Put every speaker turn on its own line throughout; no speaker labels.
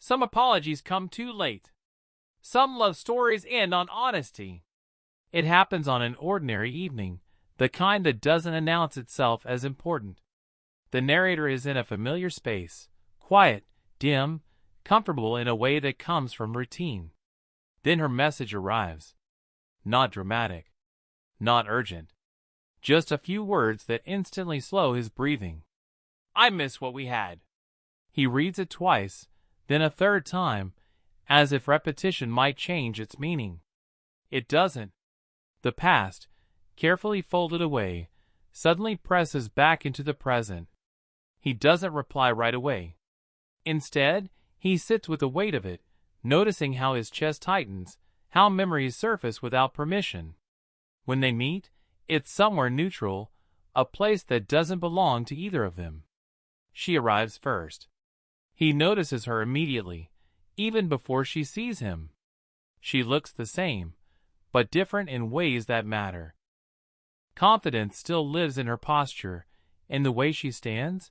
Some apologies come too late. Some love stories end on honesty. It happens on an ordinary evening, the kind that doesn't announce itself as important. The narrator is in a familiar space, quiet, dim, comfortable in a way that comes from routine. Then her message arrives. Not dramatic. Not urgent. Just a few words that instantly slow his breathing. I miss what we had. He reads it twice, then a third time, as if repetition might change its meaning. It doesn't. The past, carefully folded away, suddenly presses back into the present. He doesn't reply right away. Instead, he sits with the weight of it, noticing how his chest tightens, how memories surface without permission. When they meet, it's somewhere neutral, a place that doesn't belong to either of them. She arrives first. He notices her immediately, even before she sees him. She looks the same, but different in ways that matter. Confidence still lives in her posture, in the way she stands,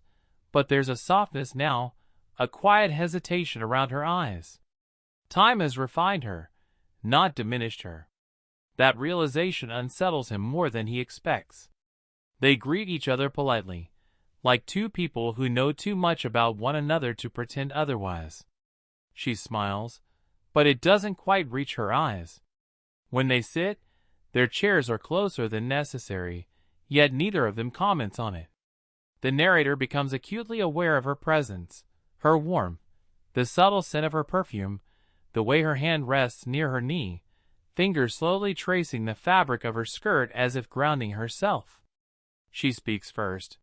but there's a softness now, a quiet hesitation around her eyes. Time has refined her, not diminished her. That realization unsettles him more than he expects. They greet each other politely, like two people who know too much about one another to pretend otherwise. She smiles, but it doesn't quite reach her eyes. When they sit, their chairs are closer than necessary, yet neither of them comments on it. The narrator becomes acutely aware of her presence, her warmth, the subtle scent of her perfume, the way her hand rests near her knee, fingers slowly tracing the fabric of her skirt as if grounding herself. She speaks first.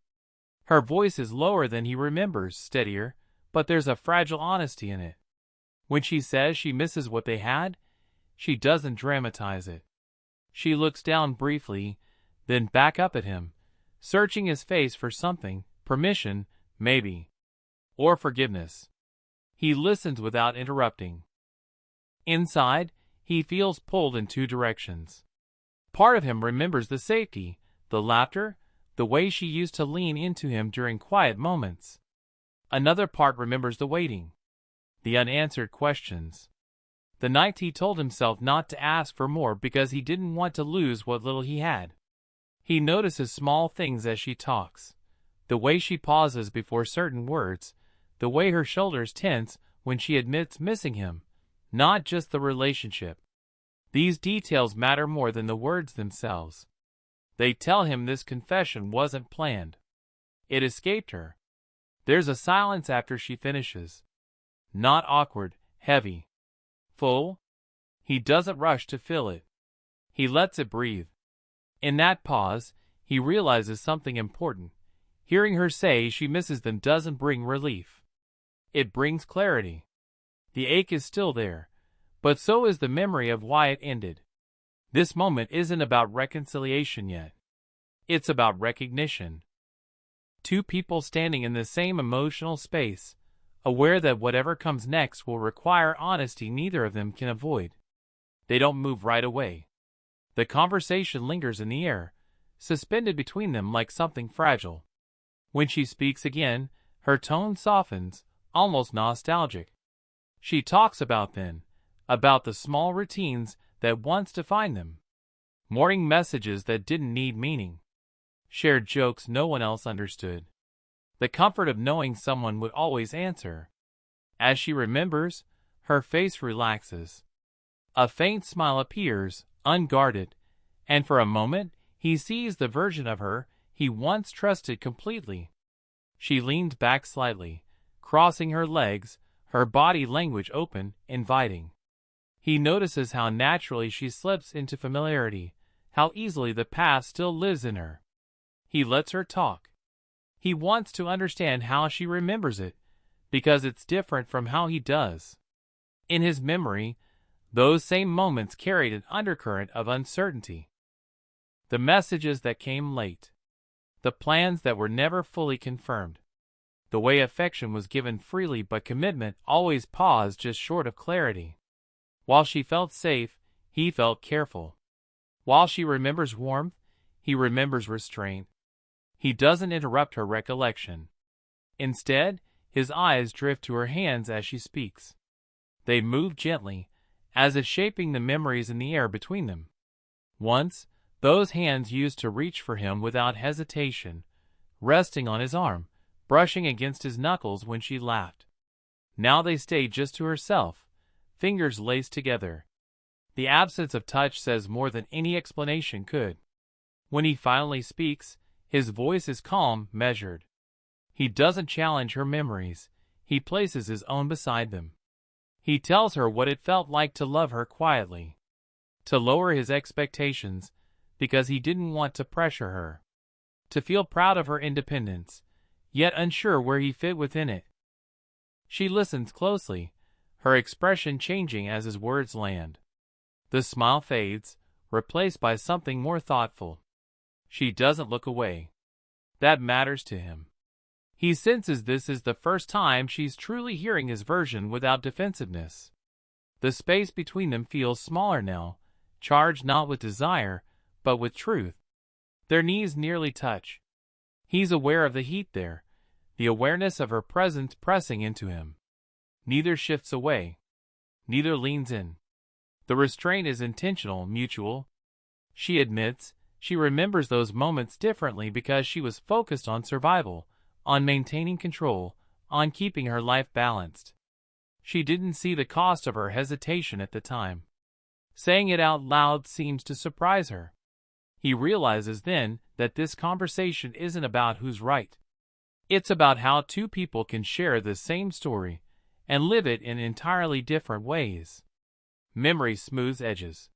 Her voice is lower than he remembers, steadier, but there's a fragile honesty in it. When she says she misses what they had, she doesn't dramatize it. She looks down briefly, then back up at him, searching his face for something, permission, maybe, or forgiveness. He listens without interrupting. Inside, he feels pulled in two directions. Part of him remembers the safety, the laughter, the way she used to lean into him during quiet moments. Another part remembers the waiting, the unanswered questions. The night he told himself not to ask for more because he didn't want to lose what little he had. He notices small things as she talks, the way she pauses before certain words, the way her shoulders tense when she admits missing him, not just the relationship. These details matter more than the words themselves. They tell him this confession wasn't planned. It escaped her. There's a silence after she finishes. Not awkward, heavy. Full. He doesn't rush to fill it. He lets it breathe. In that pause, he realizes something important. Hearing her say she misses them doesn't bring relief. It brings clarity. The ache is still there, but so is the memory of why it ended. This moment isn't about reconciliation yet. It's about recognition. Two people standing in the same emotional space, aware that whatever comes next will require honesty neither of them can avoid. They don't move right away. The conversation lingers in the air, suspended between them like something fragile. When she speaks again, her tone softens, almost nostalgic. She talks about then, about the small routines that once defined them. Morning messages that didn't need meaning. Shared jokes no one else understood. The comfort of knowing someone would always answer. As she remembers, her face relaxes. A faint smile appears, unguarded, and for a moment, he sees the version of her he once trusted completely. She leans back slightly, crossing her legs, her body language open, inviting. He notices how naturally she slips into familiarity, how easily the past still lives in her. He lets her talk. He wants to understand how she remembers it, because it's different from how he does. In his memory, those same moments carried an undercurrent of uncertainty. The messages that came late. The plans that were never fully confirmed. The way affection was given freely but commitment always paused just short of clarity. While she felt safe, he felt careful. While she remembers warmth, he remembers restraint. He doesn't interrupt her recollection. Instead, his eyes drift to her hands as she speaks. They moved gently, as if shaping the memories in the air between them. Once, those hands used to reach for him without hesitation, resting on his arm, brushing against his knuckles when she laughed. Now they stayed just to herself, fingers laced together. The absence of touch says more than any explanation could. When he finally speaks, his voice is calm, measured. He doesn't challenge her memories. He places his own beside them. He tells her what it felt like to love her quietly, to lower his expectations because he didn't want to pressure her, to feel proud of her independence, yet unsure where he fit within it. She listens closely, her expression changing as his words land. The smile fades, replaced by something more thoughtful. She doesn't look away. That matters to him. He senses this is the first time she's truly hearing his version without defensiveness. The space between them feels smaller now, charged not with desire, but with truth. Their knees nearly touch. He's aware of the heat there, the awareness of her presence pressing into him. Neither shifts away. Neither leans in. The restraint is intentional, mutual. She admits she remembers those moments differently because she was focused on survival, on maintaining control, on keeping her life balanced. She didn't see the cost of her hesitation at the time. Saying it out loud seems to surprise her. He realizes then that this conversation isn't about who's right. It's about how two people can share the same story and live it in entirely different ways. Memory smooths edges.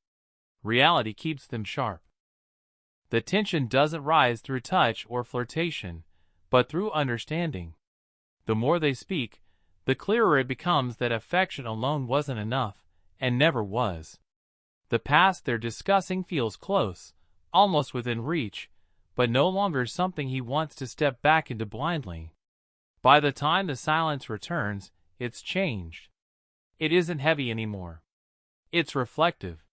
Reality keeps them sharp. The tension doesn't rise through touch or flirtation, but through understanding. The more they speak, the clearer it becomes that affection alone wasn't enough, and never was. The past they're discussing feels close, almost within reach, but no longer something he wants to step back into blindly. By the time the silence returns, it's changed. It isn't heavy anymore. It's reflective.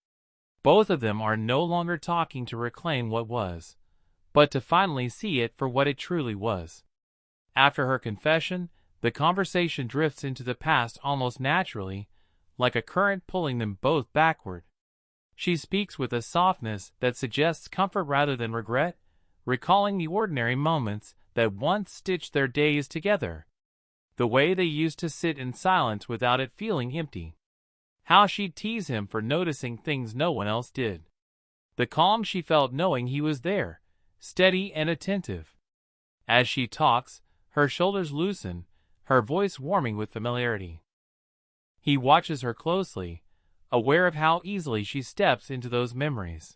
Both of them are no longer talking to reclaim what was, but to finally see it for what it truly was. After her confession, the conversation drifts into the past almost naturally, like a current pulling them both backward. She speaks with a softness that suggests comfort rather than regret, recalling the ordinary moments that once stitched their days together. The way they used to sit in silence without it feeling empty. How she'd tease him for noticing things no one else did. The calm she felt knowing he was there, steady and attentive. As she talks, her shoulders loosen, her voice warming with familiarity. He watches her closely, aware of how easily she steps into those memories.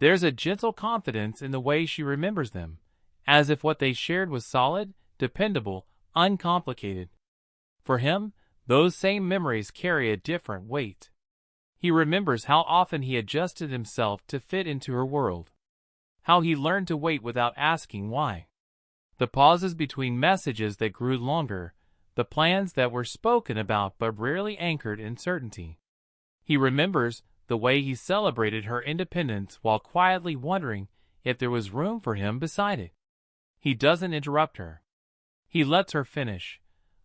There's a gentle confidence in the way she remembers them, as if what they shared was solid, dependable, uncomplicated. For him, those same memories carry a different weight. He remembers how often he adjusted himself to fit into her world. How he learned to wait without asking why. The pauses between messages that grew longer, the plans that were spoken about but rarely anchored in certainty. He remembers the way he celebrated her independence while quietly wondering if there was room for him beside it. He doesn't interrupt her. He lets her finish,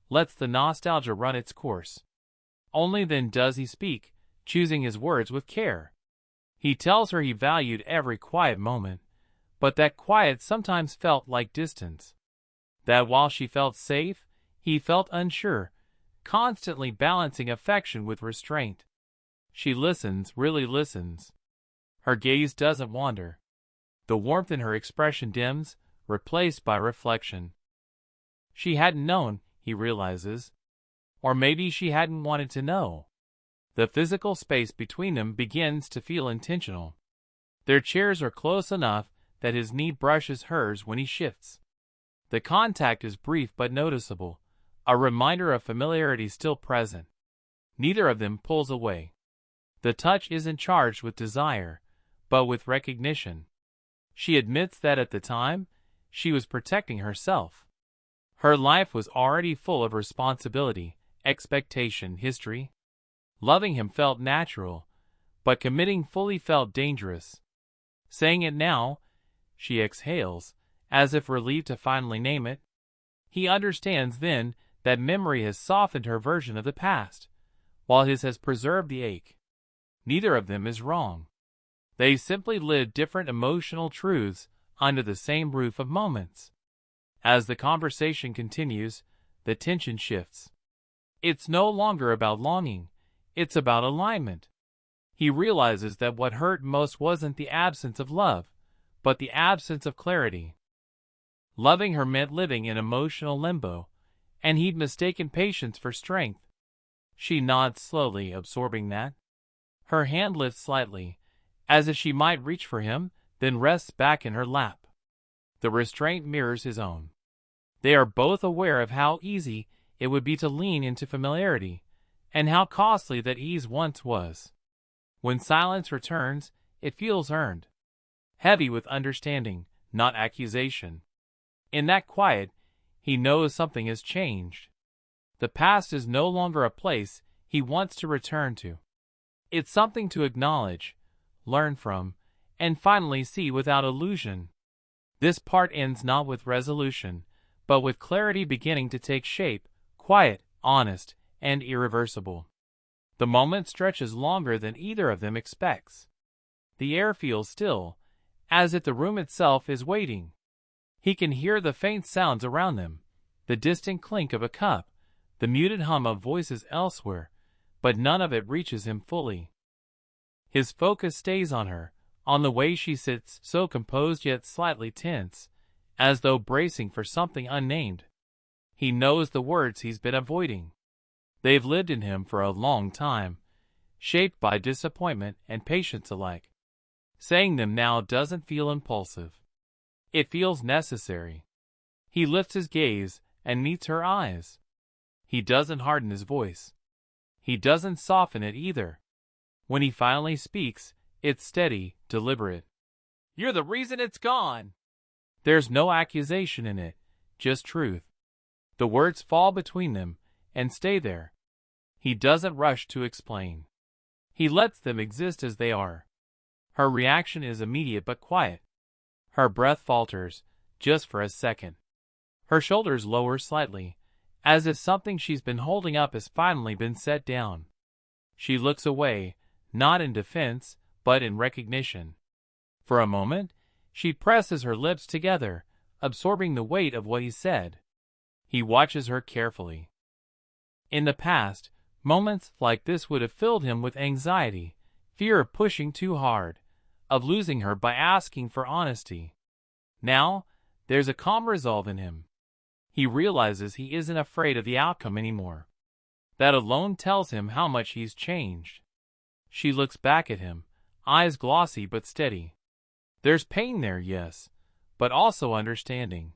lets the nostalgia run its course. Only then does he speak, choosing his words with care. He tells her he valued every quiet moment, but that quiet sometimes felt like distance. That while she felt safe, he felt unsure, constantly balancing affection with restraint. She listens, really listens. Her gaze doesn't wander. The warmth in her expression dims, replaced by reflection. She hadn't known, he realizes. Or maybe she hadn't wanted to know. The physical space between them begins to feel intentional. Their chairs are close enough that his knee brushes hers when he shifts. The contact is brief but noticeable, a reminder of familiarity still present. Neither of them pulls away. The touch isn't charged with desire, but with recognition. She admits that at the time, she was protecting herself. Her life was already full of responsibility, expectation, history. Loving him felt natural, but committing fully felt dangerous. Saying it now, she exhales, as if relieved to finally name it. He understands then that memory has softened her version of the past, while his has preserved the ache. Neither of them is wrong. They simply live different emotional truths under the same roof of moments. As the conversation continues, the tension shifts. It's no longer about longing, it's about alignment. He realizes that what hurt most wasn't the absence of love, but the absence of clarity. Loving her meant living in emotional limbo, and he'd mistaken patience for strength. She nods slowly, absorbing that. Her hand lifts slightly, as if she might reach for him, then rests back in her lap. The restraint mirrors his own. They are both aware of how easy it would be to lean into familiarity, and how costly that ease once was. When silence returns, it feels earned, heavy with understanding, not accusation. In that quiet, he knows something has changed. The past is no longer a place he wants to return to. It's something to acknowledge, learn from, and finally see without illusion. This part ends not with resolution, but with clarity beginning to take shape, quiet, honest, and irreversible. The moment stretches longer than either of them expects. The air feels still, as if the room itself is waiting. He can hear the faint sounds around them, the distant clink of a cup, the muted hum of voices elsewhere, but none of it reaches him fully. His focus stays on her, on the way she sits so composed yet slightly tense, as though bracing for something unnamed. He knows the words he's been avoiding. They've lived in him for a long time, shaped by disappointment and patience alike. Saying them now doesn't feel impulsive. It feels necessary. He lifts his gaze and meets her eyes. He doesn't harden his voice. He doesn't soften it either. When he finally speaks, it's steady, deliberate. "You're the reason it's gone." There's no accusation in it, just truth. The words fall between them and stay there. He doesn't rush to explain. He lets them exist as they are. Her reaction is immediate but quiet. Her breath falters, just for a second. Her shoulders lower slightly, as if something she's been holding up has finally been set down. She looks away, not in defense, but in recognition. For a moment, she presses her lips together, absorbing the weight of what he said. He watches her carefully. In the past, moments like this would have filled him with anxiety, fear of pushing too hard, of losing her by asking for honesty. Now, there's a calm resolve in him. He realizes he isn't afraid of the outcome anymore. That alone tells him how much he's changed. She looks back at him, eyes glossy but steady. There's pain there, yes, but also understanding.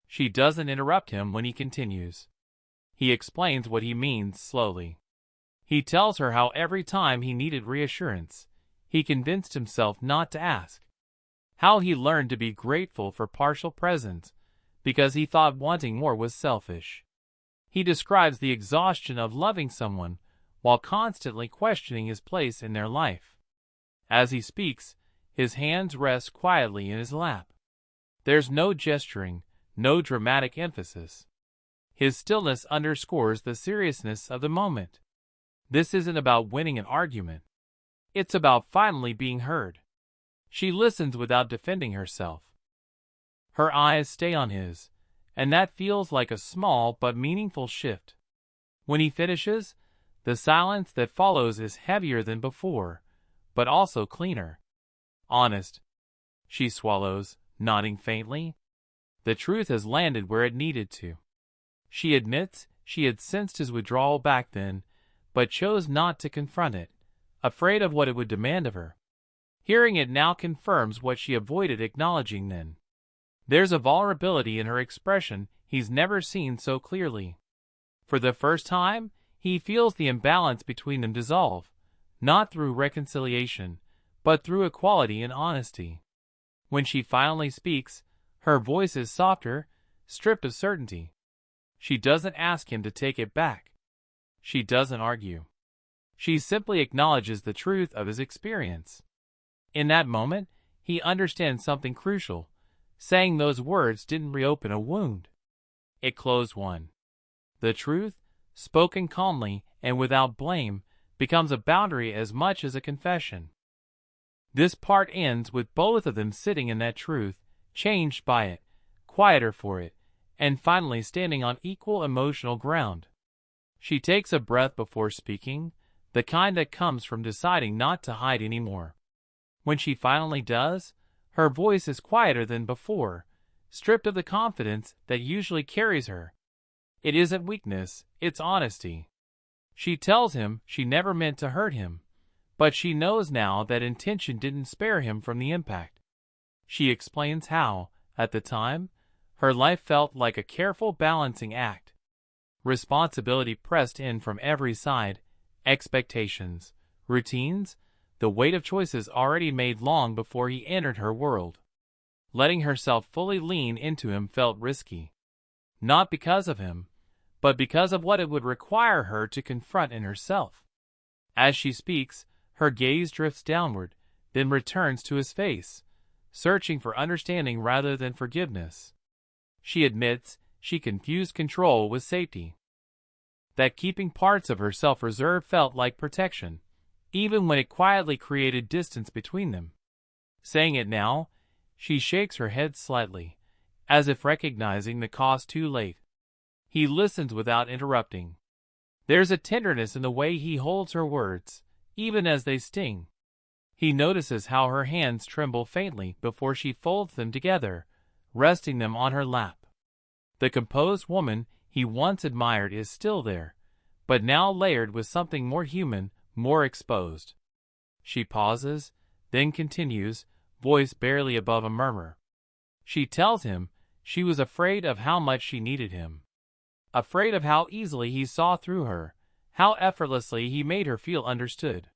She doesn't interrupt him when he continues. He explains what he means slowly. He tells her how every time he needed reassurance, he convinced himself not to ask. How he learned to be grateful for partial presence, because he thought wanting more was selfish. He describes the exhaustion of loving someone while constantly questioning his place in their life. As he speaks, his hands rest quietly in his lap. There's no gesturing, no dramatic emphasis. His stillness underscores the seriousness of the moment. This isn't about winning an argument. It's about finally being heard. She listens without defending herself. Her eyes stay on his, and that feels like a small but meaningful shift. When he finishes, the silence that follows is heavier than before, but also cleaner. Honest. She swallows, nodding faintly. The truth has landed where it needed to. She admits she had sensed his withdrawal back then, but chose not to confront it, afraid of what it would demand of her. Hearing it now confirms what she avoided acknowledging then. There's a vulnerability in her expression he's never seen so clearly. For the first time, he feels the imbalance between them dissolve, not through reconciliation, but through equality and honesty. When she finally speaks, her voice is softer, stripped of certainty. She doesn't ask him to take it back. She doesn't argue. She simply acknowledges the truth of his experience. In that moment, he understands something crucial. Saying those words didn't reopen a wound. It closed one. The truth, spoken calmly and without blame, becomes a boundary as much as a confession. This part ends with both of them sitting in that truth, changed by it, quieter for it, and finally standing on equal emotional ground. She takes a breath before speaking, the kind that comes from deciding not to hide anymore. When she finally does, her voice is quieter than before, stripped of the confidence that usually carries her. It isn't weakness, it's honesty. She tells him she never meant to hurt him, but she knows now that intention didn't spare him from the impact. She explains how, at the time, her life felt like a careful balancing act. Responsibility pressed in from every side, expectations, routines, the weight of choices already made long before he entered her world. Letting herself fully lean into him felt risky. Not because of him, but because of what it would require her to confront in herself. As she speaks, her gaze drifts downward, then returns to his face, searching for understanding rather than forgiveness. She admits she confused control with safety. That keeping parts of herself reserved felt like protection, even when it quietly created distance between them. Saying it now, she shakes her head slightly, as if recognizing the cost too late. He listens without interrupting. There's a tenderness in the way he holds her words, even as they sting. He notices how her hands tremble faintly before she folds them together, resting them on her lap. The composed woman he once admired is still there, but now layered with something more human, more exposed. She pauses, then continues, voice barely above a murmur. She tells him she was afraid of how much she needed him. Afraid of how easily he saw through her, how effortlessly he made her feel understood.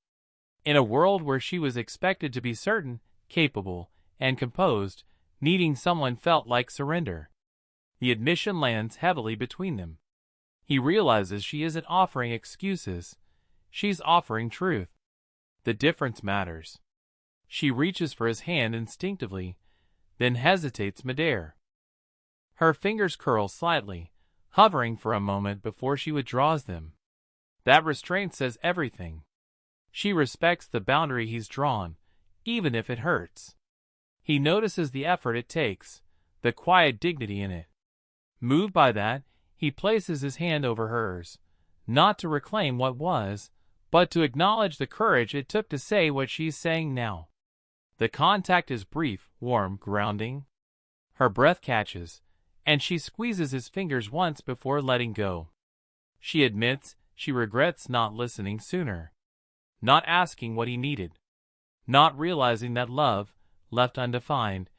In a world where she was expected to be certain, capable, and composed, needing someone felt like surrender. The admission lands heavily between them. He realizes she isn't offering excuses. She's offering truth. The difference matters. She reaches for his hand instinctively, then hesitates midair. Her fingers curl slightly, hovering for a moment before she withdraws them. That restraint says everything. She respects the boundary he's drawn, even if it hurts. He notices the effort it takes, the quiet dignity in it. Moved by that, he places his hand over hers, not to reclaim what was, but to acknowledge the courage it took to say what she's saying now. The contact is brief, warm, grounding. Her breath catches, and she squeezes his fingers once before letting go. She admits she regrets not listening sooner, not asking what he needed, not realizing that love, left undefined,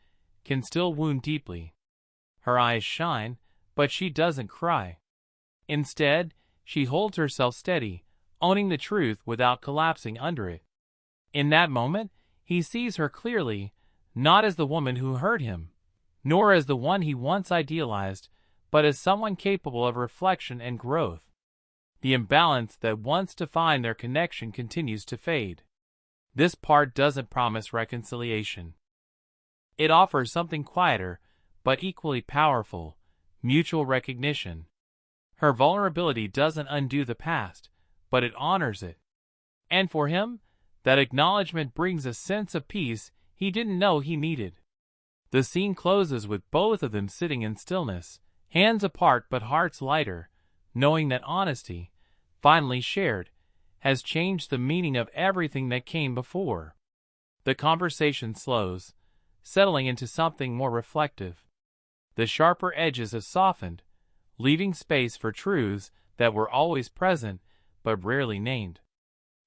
can still wound deeply. Her eyes shine, but she doesn't cry. Instead, she holds herself steady, owning the truth without collapsing under it. In that moment, he sees her clearly, not as the woman who hurt him, nor as the one he once idealized, but as someone capable of reflection and growth. The imbalance that once defined their connection continues to fade. This part doesn't promise reconciliation. It offers something quieter, but equally powerful, mutual recognition. Her vulnerability doesn't undo the past, but it honors it. And for him, that acknowledgement brings a sense of peace he didn't know he needed. The scene closes with both of them sitting in stillness, hands apart but hearts lighter, knowing that honesty, finally shared, has changed the meaning of everything that came before. The conversation slows, settling into something more reflective. The sharper edges have softened, leaving space for truths that were always present but rarely named.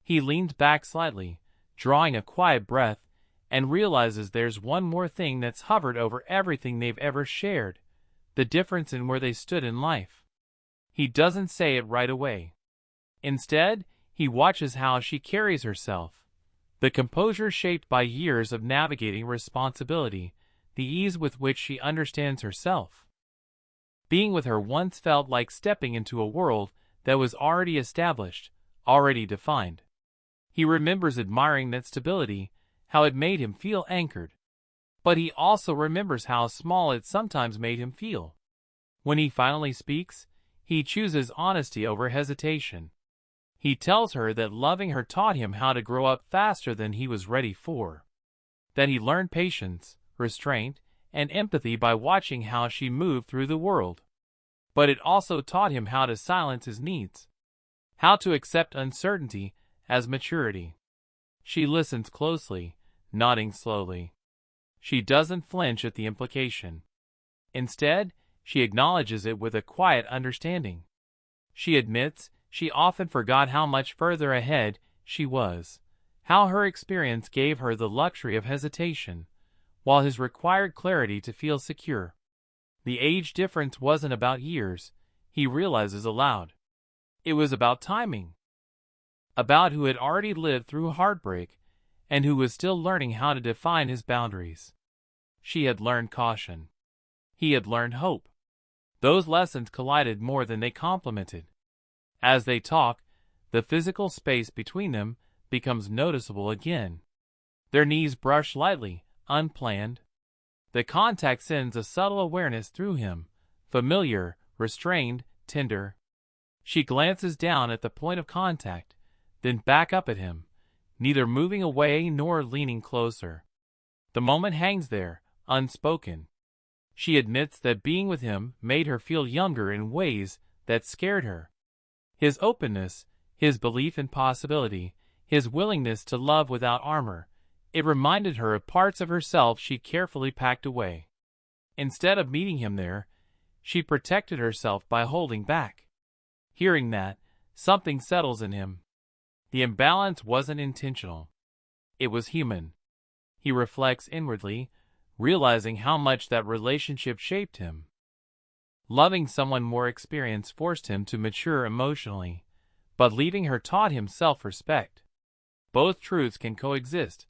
He leans back slightly, drawing a quiet breath, and realizes there's one more thing that's hovered over everything they've ever shared, the difference in where they stood in life. He doesn't say it right away. Instead, he watches how she carries herself, the composure shaped by years of navigating responsibility, the ease with which she understands herself. Being with her once felt like stepping into a world that was already established, already defined. He remembers admiring that stability, how it made him feel anchored. But he also remembers how small it sometimes made him feel. When he finally speaks, he chooses honesty over hesitation. He tells her that loving her taught him how to grow up faster than he was ready for. That he learned patience, restraint, and empathy by watching how she moved through the world. But it also taught him how to silence his needs, how to accept uncertainty as maturity. She listens closely, nodding slowly. She doesn't flinch at the implication. Instead, she acknowledges it with a quiet understanding. She admits she often forgot how much further ahead she was, how her experience gave her the luxury of hesitation, while his required clarity to feel secure. The age difference wasn't about years, he realizes aloud. It was about timing. About who had already lived through heartbreak and who was still learning how to define his boundaries. She had learned caution. He had learned hope. Those lessons collided more than they complemented. As they talk, the physical space between them becomes noticeable again. Their knees brush lightly, unplanned. The contact sends a subtle awareness through him, familiar, restrained, tender. She glances down at the point of contact, then back up at him, neither moving away nor leaning closer. The moment hangs there, unspoken. She admits that being with him made her feel younger in ways that scared her. His openness, his belief in possibility, his willingness to love without armor, it reminded her of parts of herself she carefully packed away. Instead of meeting him there, she protected herself by holding back. Hearing that, something settles in him. The imbalance wasn't intentional. It was human. He reflects inwardly, realizing how much that relationship shaped him. Loving someone more experienced forced him to mature emotionally, but leaving her taught him self-respect. Both truths can coexist.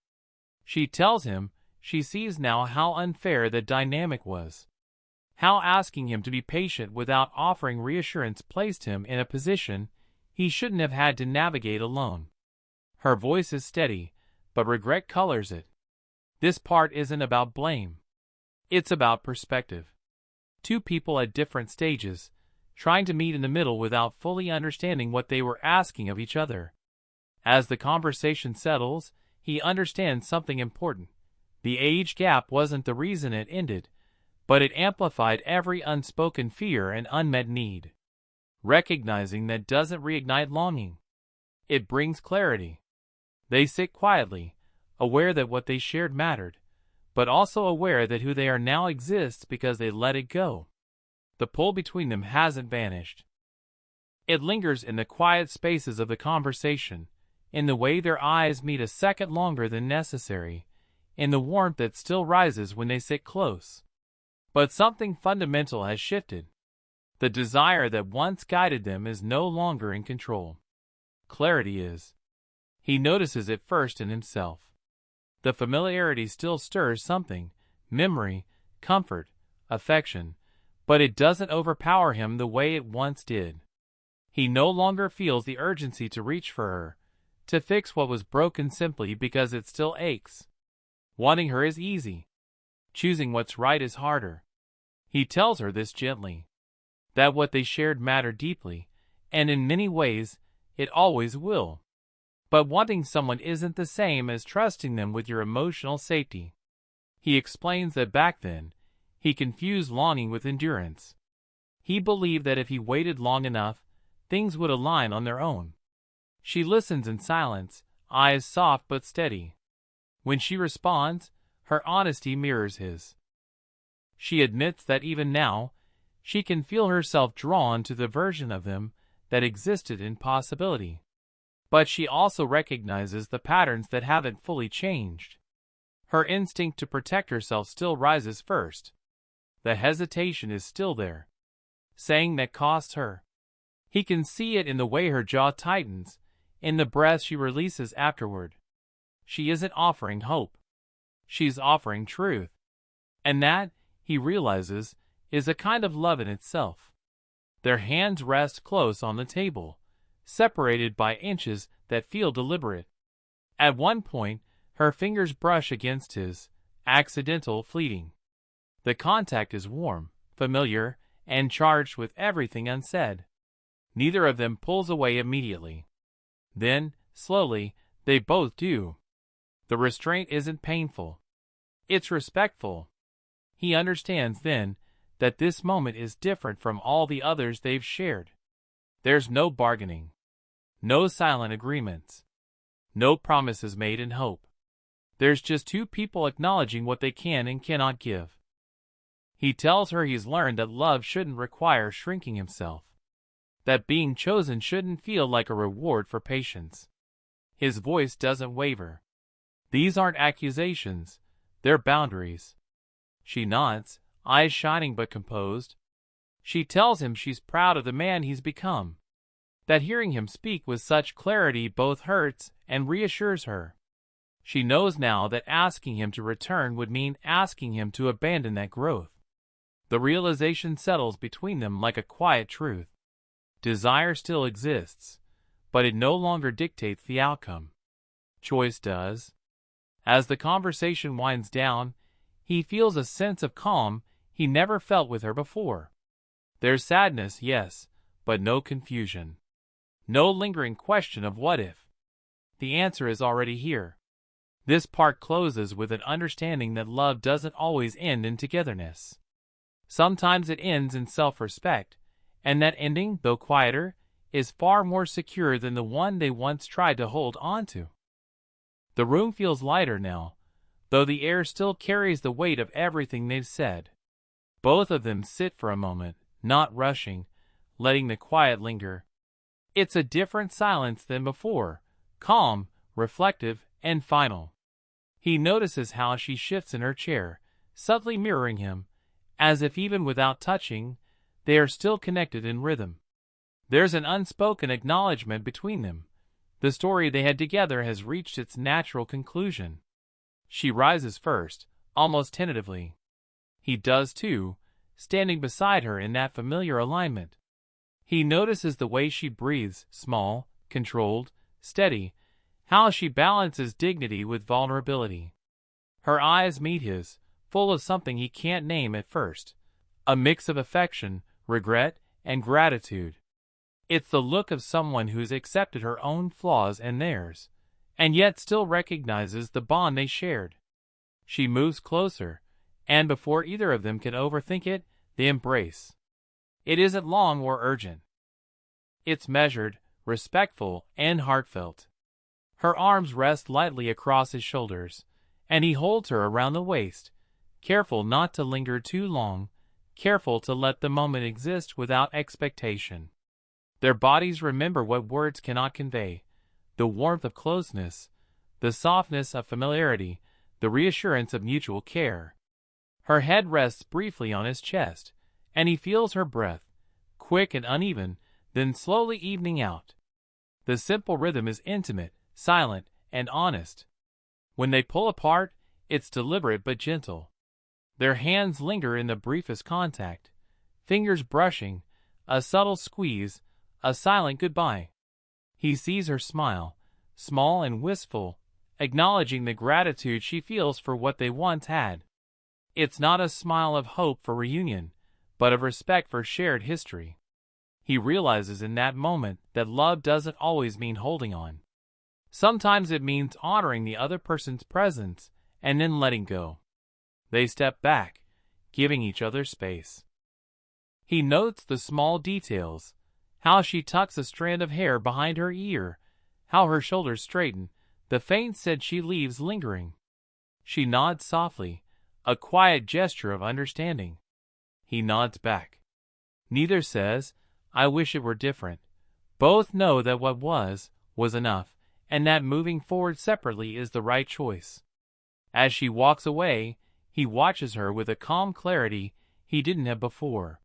She tells him she sees now how unfair the dynamic was, how asking him to be patient without offering reassurance placed him in a position he shouldn't have had to navigate alone. Her voice is steady, but regret colors it. This part isn't about blame. It's about perspective. Two people at different stages, trying to meet in the middle without fully understanding what they were asking of each other. As the conversation settles, he understands something important. The age gap wasn't the reason it ended, but it amplified every unspoken fear and unmet need. Recognizing that doesn't reignite longing. It brings clarity. They sit quietly, aware that what they shared mattered, but also aware that who they are now exists because they let it go. The pull between them hasn't vanished. It lingers in the quiet spaces of the conversation, in the way their eyes meet a second longer than necessary, in the warmth that still rises when they sit close. But something fundamental has shifted. The desire that once guided them is no longer in control. Clarity is. He notices it first in himself. The familiarity still stirs something, memory, comfort, affection, but it doesn't overpower him the way it once did. He no longer feels the urgency to reach for her, to fix what was broken simply because it still aches. Wanting her is easy. Choosing what's right is harder. He tells her this gently. That what they shared mattered deeply, and in many ways, it always will. But wanting someone isn't the same as trusting them with your emotional safety. He explains that back then, he confused longing with endurance. He believed that if he waited long enough, things would align on their own. She listens in silence, eyes soft but steady. When she responds, her honesty mirrors his. She admits that even now, she can feel herself drawn to the version of them that existed in possibility. But she also recognizes the patterns that haven't fully changed. Her instinct to protect herself still rises first. The hesitation is still there, saying that costs her. He can see it in the way her jaw tightens, in the breath she releases afterward. She isn't offering hope. She's offering truth. And that, he realizes, is a kind of love in itself. Their hands rest close on the table, separated by inches that feel deliberate. At one point, her fingers brush against his, accidental, fleeting. The contact is warm, familiar, and charged with everything unsaid. Neither of them pulls away immediately. Then, slowly, they both do. The restraint isn't painful. It's respectful. He understands then that this moment is different from all the others they've shared. There's no bargaining. No silent agreements. No promises made in hope. There's just two people acknowledging what they can and cannot give. He tells her he's learned that love shouldn't require shrinking himself. That being chosen shouldn't feel like a reward for patience. His voice doesn't waver. These aren't accusations, they're boundaries. She nods, eyes shining but composed. She tells him she's proud of the man he's become. That hearing him speak with such clarity both hurts and reassures her. She knows now that asking him to return would mean asking him to abandon that growth. The realization settles between them like a quiet truth. Desire still exists, but it no longer dictates the outcome. Choice does. As the conversation winds down, he feels a sense of calm he never felt with her before. There's sadness, yes, but no confusion. No lingering question of what if. The answer is already here. This part closes with an understanding that love doesn't always end in togetherness. Sometimes it ends in self-respect, and that ending, though quieter, is far more secure than the one they once tried to hold on to. The room feels lighter now, though the air still carries the weight of everything they've said. Both of them sit for a moment, not rushing, letting the quiet linger. It's a different silence than before, calm, reflective, and final. He notices how she shifts in her chair, subtly mirroring him, as if even without touching, they are still connected in rhythm. There's an unspoken acknowledgement between them. The story they had together has reached its natural conclusion. She rises first, almost tentatively. He does too, standing beside her in that familiar alignment. He notices the way she breathes, small, controlled, steady, how she balances dignity with vulnerability. Her eyes meet his, full of something he can't name at first, a mix of affection, regret, and gratitude. It's the look of someone who's accepted her own flaws and theirs, and yet still recognizes the bond they shared. She moves closer, and before either of them can overthink it, they embrace. It isn't long or urgent. It's measured, respectful, and heartfelt. Her arms rest lightly across his shoulders, and he holds her around the waist, careful not to linger too long, careful to let the moment exist without expectation. Their bodies remember what words cannot convey, the warmth of closeness, the softness of familiarity, the reassurance of mutual care. Her head rests briefly on his chest, and he feels her breath, quick and uneven, then slowly evening out. The simple rhythm is intimate, silent, and honest. When they pull apart, it's deliberate but gentle. Their hands linger in the briefest contact, fingers brushing, a subtle squeeze, a silent goodbye. He sees her smile, small and wistful, acknowledging the gratitude she feels for what they once had. It's not a smile of hope for reunion, but of respect for shared history. He realizes in that moment that love doesn't always mean holding on. Sometimes it means honoring the other person's presence and then letting go. They step back, giving each other space. He notes the small details, how she tucks a strand of hair behind her ear, how her shoulders straighten, the faint scent she leaves lingering. She nods softly, a quiet gesture of understanding. He nods back. Neither says, "I wish it were different." Both know that what was enough, and that moving forward separately is the right choice. As she walks away, he watches her with a calm clarity he didn't have before.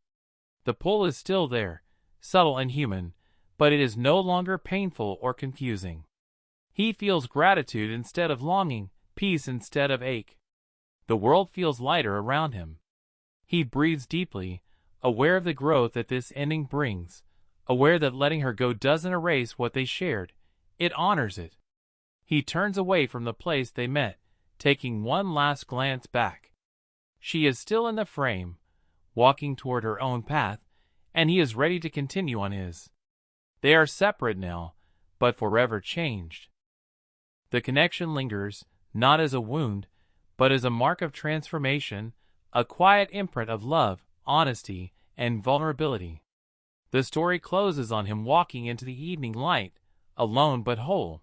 The pull is still there, subtle and human, but it is no longer painful or confusing. He feels gratitude instead of longing, peace instead of ache. The world feels lighter around him. He breathes deeply, aware of the growth that this ending brings, aware that letting her go doesn't erase what they shared, it honors it. He turns away from the place they met, taking one last glance back. She is still in the frame, walking toward her own path, and he is ready to continue on his. They are separate now, but forever changed. The connection lingers, not as a wound, but as a mark of transformation, a quiet imprint of love, honesty, and vulnerability. The story closes on him walking into the evening light, alone but whole.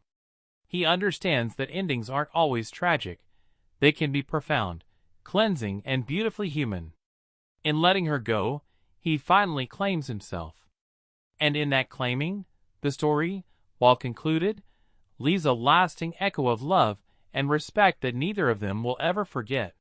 He understands that endings aren't always tragic. They can be profound, cleansing, and beautifully human. In letting her go, he finally claims himself. And in that claiming, the story, while concluded, leaves a lasting echo of love and respect that neither of them will ever forget.